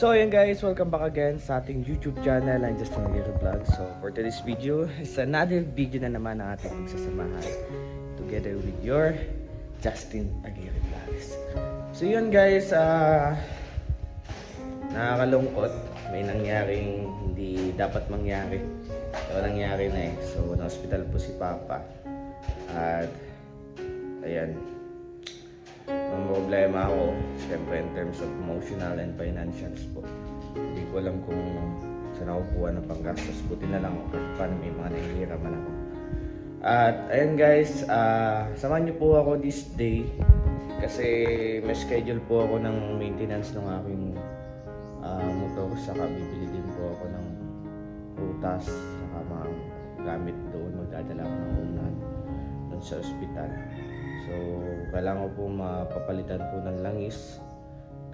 So ayan guys, welcome back again sa ating YouTube channel. I'm Justin Aguirre Vlog. So for today's video, is another video na naman ang ating pagsasamahan together with your Justin Aguirre Vlogs. So yun guys, nakakalungkot. May nangyaring hindi dapat mangyari. So nangyari na eh. So na-hospital po si Papa. At ayan, ang problema ako, syempre in terms of emotional and financials po. Hindi ko alam kung saan ako kuha ng panggastos. Buti na lang ako paano may mga nahihiraman ako. At ayun guys, samahan niyo po ako this day kasi may schedule po ako ng maintenance ng aking motor. Saka bibili din po ako ng prutas, saka mga gamit doon. Magdadala ako ng unan doon sa ospital. So, kailangan ko po mapapalitan po ng langis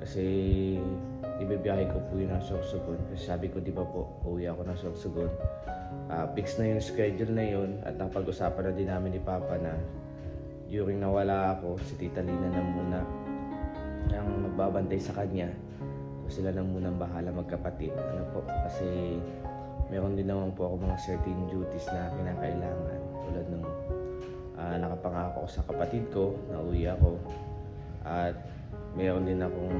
kasi ibibiyahe ko po yun ng Sorsogon. Kasi sabi ko, di ba po, uwi ako ng Sorsogon. Fix na yung schedule na yun at napag-usapan na din namin ni Papa na during nawala ako, si Tita Lina na muna ang magbabantay sa kanya. So, sila na muna bahala magkapatid. Ano po, kasi meron din naman po ako mga certain duties na kinakailangan tulad ng nakapangako ako sa kapatid ko na uwi ako at mayroon din akong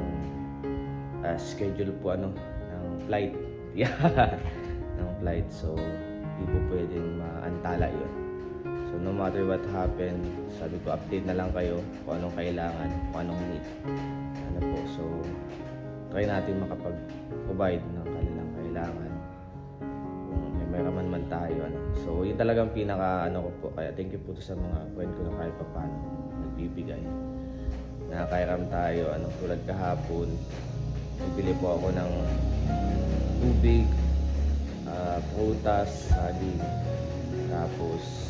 schedule po ng flight ng flight, so hindi po pwedeng maantala yun. So no matter what happen, sabi ko update na lang kayo kung anong kailangan, kung anong need, ano po. So try natin makapag-provide ng kanilang kailangan may raman man tayo, ano. So yun talagang pinaka ko po, kaya thank you po sa mga friend ko na kahit pa paano nagbibigay, nakakairam tayo, tulad kahapon bibili po ako ng tubig, prutas, saging, tapos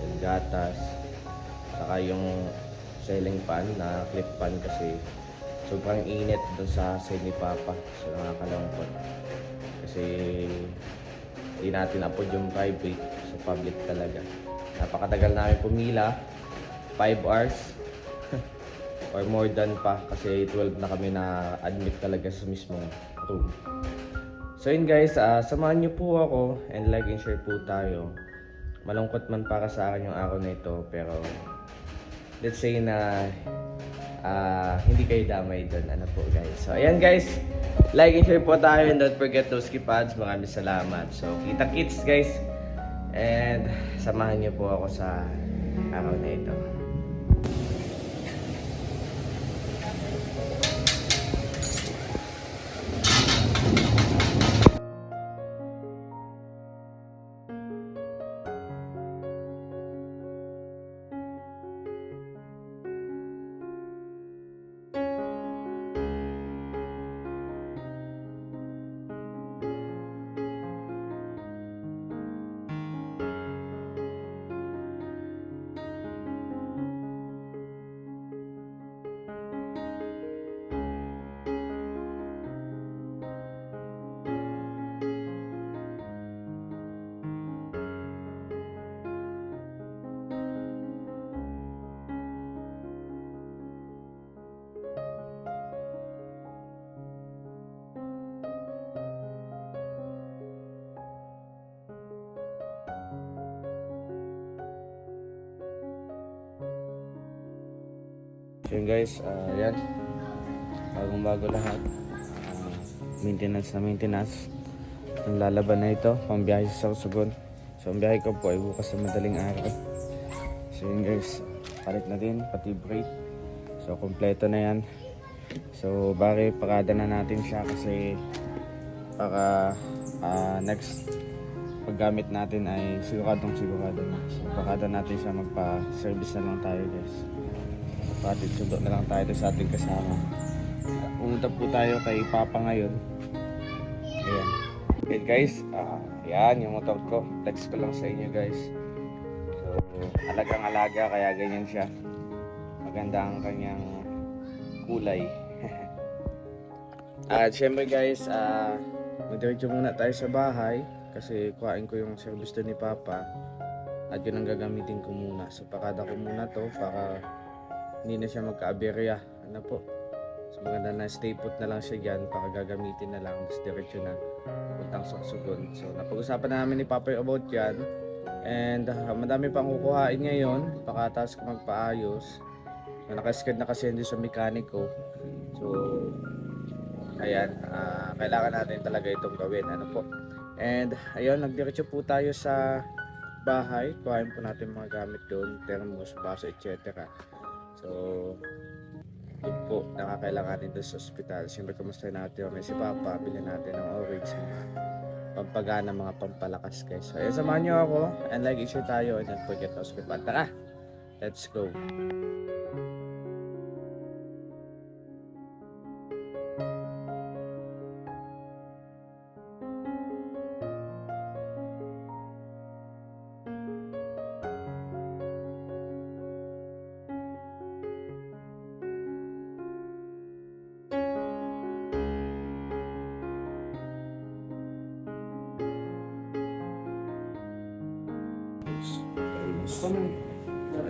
yung gatas, saka yung ceiling fan na clip fan kasi sobrang init doon sa side ni Papa. So nakakalungkot kasi hindi natin upload yung private sa public talaga. Napakatagal namin pumila, 5 hours or more than pa kasi 12 na kami na admit talaga sa mismong room. So yun guys, samahan niyo po ako and like and share po tayo. Malungkot man para sa akin yung araw na ito, pero let's say na hindi kayo damay doon, ano po guys. So ayan guys, like and share po tayo and don't forget those keypads. Maraming salamat. So kita-kits guys, and samahan niyo po ako sa araw na ito. So yun guys, yan, bagong bago lahat, maintenance na maintenance yung lalaban na ito, pangbiyahe sa Sorsogon. So ang biyahe ko po ay bukas sa madaling araw. So yun guys, palit na din pati brake, so kompleto na yan. So bari pakada na natin siya kasi para next paggamit natin ay sigurado na. So pakada natin siya, magpa-service na lang tayo guys. Patid sundo na lang tayo sa ating kasama. Pumunta po tayo kay Papa ngayon. Ayan. Okay guys, yan yung motor ko. Flex ko lang sa inyo guys. So, alagang alaga kaya ganyan siya. Maganda ang kanyang kulay. At syempre guys, magdiretso muna tayo sa bahay kasi kuhain ko yung service ni Papa. At yun ang gagamitin ko muna. So pakada ko muna to para hindi na siya magka-aberya. Ano po? So maganda na stay put na lang siya dyan, para gagamitin na lang, tapos diretso na puntang Sorsogon. So napag-usapan na namin ni Papa about yan, and madami pang kukuhain ngayon, pakataas ko magpaayos. So nakasked na kasi hindi sa mekaniko. So ayan, kailangan natin talaga itong gawin, ano po. And ayun, nagdiretso po tayo sa bahay, kuhain po natin mga gamit doon, thermos, baso, etc. So yun po, nakakailanganin doon sa ospital. Siyempre, kumusta natin kami si Papa, bilhin natin ng orange, mga pampagana, mga pampalakas guys. So ayun, samahan nyo ako, and like, issue tayo, and don't forget to subscribe. Tara, let's go!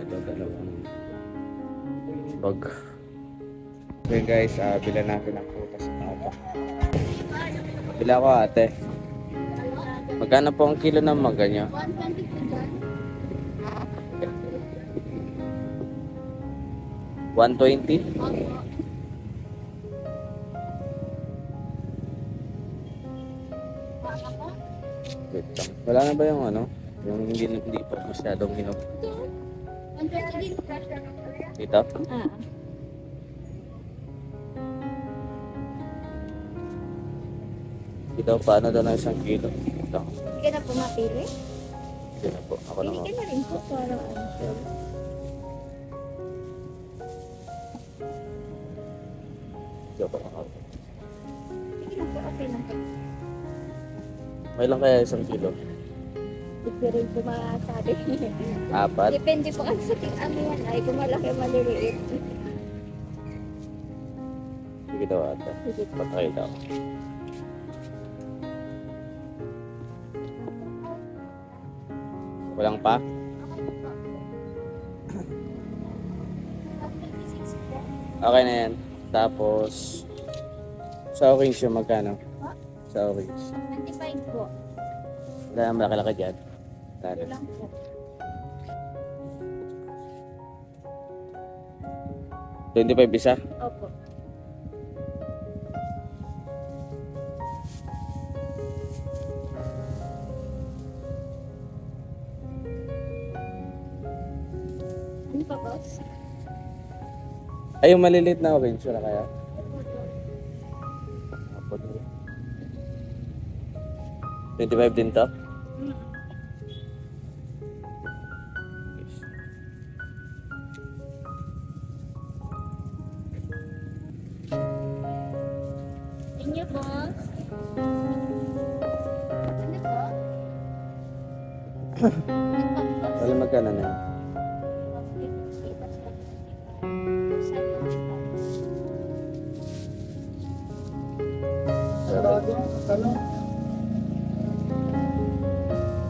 Ito, dalawang bag. Okay guys, bilan natin ang prutas sa Papa. Bila ko ate. Magkano po ang kilo ng mangga nyo? 120? Wait lang. Wala na ba yung ano? Yung hindi pa masyadong hinog. Dito? Dito, paano daw na 1 kilo? Ito. Hindi ka na po mapili? Hindi na po. Ako na Pili mo. ka na rin po para ano siya. Joke lang ako. Sige lang po, okay lang po. May lang kaya 1 kilo? Hindi rin po masabi. 4? Depende po kasi sa ting ano yan ay kung malaki maliliit. Sige daw ate. Sige po. Patay daw. Walang pa? Okay na yan. Tapos, sa orange yung magkano? Sa orange. 25 po. Wala nang malaki-laki dyan. Ito lang po. 25 isa? Opo. Ano pa boss? Ay, yung maliliit na orange. Wala kaya? Apo din. 25 din to? Inyo boss? Ano po? Wala magkano na yan?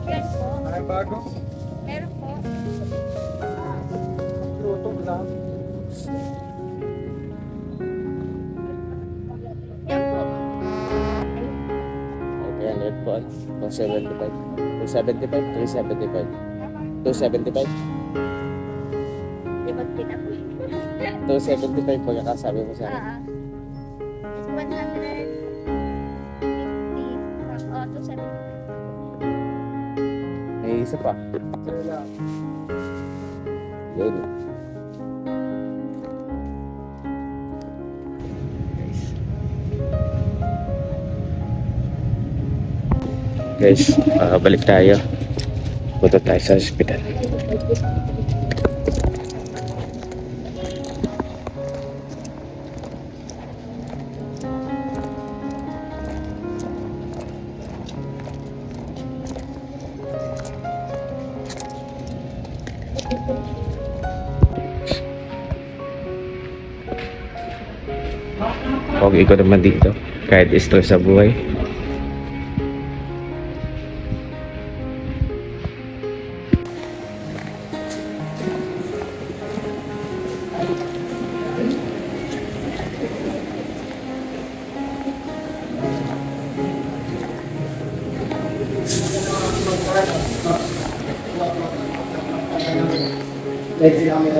Yan po. Ay, bago. Meron po. Luto lang. Yan po. Okay, 100 po. 275. 275? 375. 275? Di ba tinapos? 275 pagkakasabi mo sa akin. It's 150. Oh, 270. May isa pa. Wala. Yun. Guys, balik tayo. Punta tayo sa hospital. Pogi ko naman dito kahit stress sa buhay. Naghihintay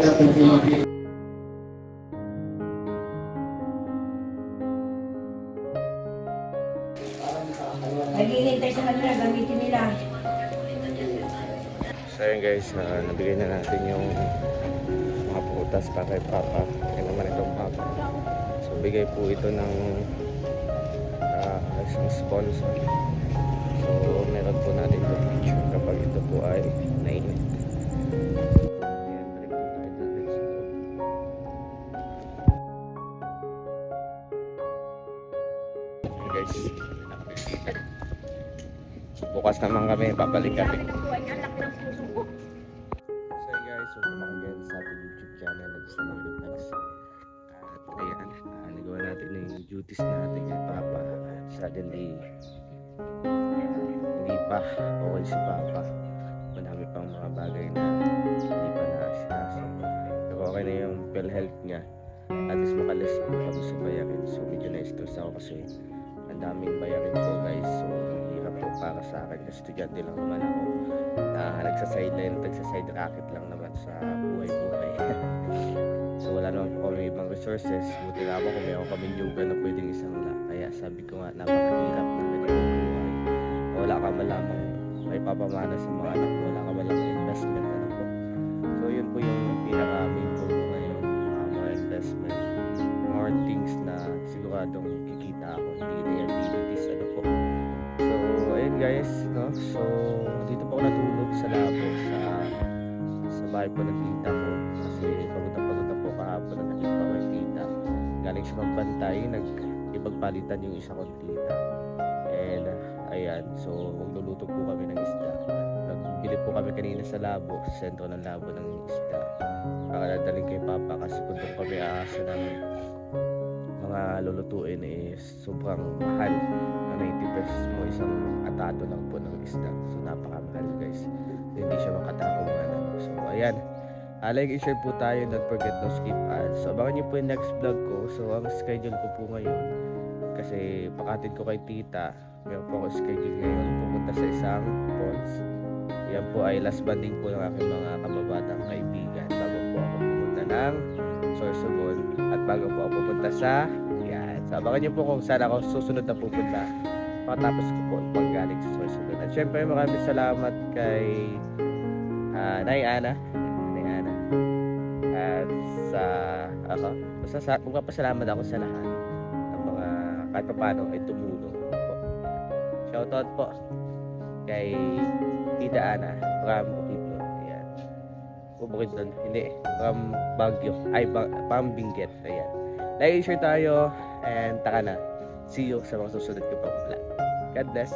sa kanila, gamitin nila. So ayun guys, nabigay na natin yung mga prutas para kay Papa. Yan naman itong Papa. So bigay po ito ng isang sponsor. So meron po natin ito picture kapag ito po ay nainit. Ayan, balik po tayo doon. Let's go. Okay guys, bukas naman kami, babalik kami. Nakuha niya, laki ng puso ko. So hey guys, welcome back again sa ating YouTube channel, Nagsamang Vlogs. At ayan, nagawa natin na yung duties natin kay Papa. At suddenly, hindi pa okay si Papa. Marami pang mga bagay na hindi pa naasikaso. Pero okay na yung health niya. At least makalis po kami sa bayarin. So medyo na-stress ako kasi ang daming bayarin po guys. So hirap po para sa akin kasi estudyante lang naman ako na nagsaside racket lang naman sa buhay-buhay. So wala naman po kami ibang resources. Buti na ako kung may ako kami yoga na pwedeng isang la. Kaya sabi ko nga napakahirap na ganito ang buhay. Wala ka malamang may papamana sa mga anak mo. Wala ka malamang investment na po. So yun po yung pinaka-main goal ko ngayon. Mga investment. More things na siguradong kikita ako. Hindi liabilities ano po. So ayun guys, no? So dito po ako natulog sa labo sa bahay po ng tita ko kasi pagod na po kahapon na nakita ko yung tita. Galing siya magbantay, nag-ipagpalitan yung isa kong tita. And ayan, so magluluto po kami ng isda. Nagbili po kami kanina sa labo, sa sentro ng labo ng isda. Para dadaling kay Papa kasi kung doon kami aasa ng mga lulutuin is sobrang mahal. Na 90 pesos mo isang atado lang po ng isda. So napakamahal guys. So, hindi siya makatakong ano. So ayan. Like and share po tayo. Don't forget to skip ads. So abangan niyo po yung next vlog ko. So ang schedule ko po ngayon kasi pakatid ko kay tita. Meron po ako schedule ngayon pupunta sa isang falls. Yan po ay last banding po ng aking mga kababatang kaibigan bago po ako pupunta ng Sorsogon at bago po ako pupunta sa yan. So abangan niyo po kung saan ako susunod na pupunta pagkatapos ko po paggaling sa Sorsogon. At syempre maraming salamat kay Nay Ana at sa basta magpapasalamat ako sa lahat ng mga kahit pa paano ay tumulong po. Shoutout po kay Tita Ana from Bukidnon. Ayan. Bukidnon, hindi. From Baguio. Ay, from Benguet. Ayan. Like, share tayo and taka na. See you sa mga susunod ko pang vlog. God bless.